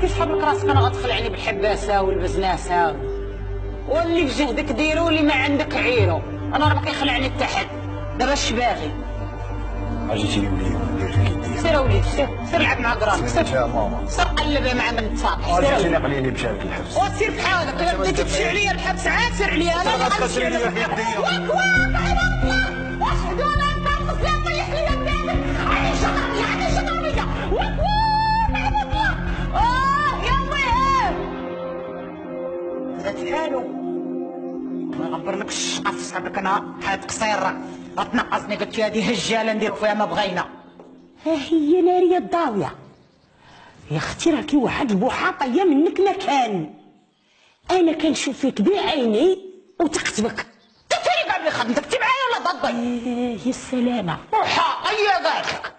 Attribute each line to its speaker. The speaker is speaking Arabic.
Speaker 1: كيسحب لك راسك انا غتخلعني بالحباسه والبزناسه، واللي في جهدك ديرو واللي ما عندك عيرو، انا راه ما كيخلعني حتى حد. دابا اش باغي؟
Speaker 2: عجبتيني وليدي.
Speaker 1: سير اوليدي سير لعب مع كرانك،
Speaker 2: سير ماما،
Speaker 1: سير قلب مع من تصاطح.
Speaker 2: عجبتيني قليلي بشارك الحبس.
Speaker 1: وسير بحالك، الا بديتي تمشي عليا الحبس عاد سير عليا انا اللي غنمشي عليك. واش هدونا انت المسلم طيح ليا بنادم علي شطرني علي شطرني زاد حالو ما غنبرلكش الشقه في صحابك. انا حاد قصيره غتنقصني، قلت هذه هجاله نديرو فيها ما بغينا. ها هي ناريه الضاويه يا اختي، راكي واحد البحاطيه منك ما كان. انا كنشوف فيك بعيني وتكتبك. انت اللي قال لي خدمتك معايا ولا ضدي؟ يا السلامه بحاطيه قالك.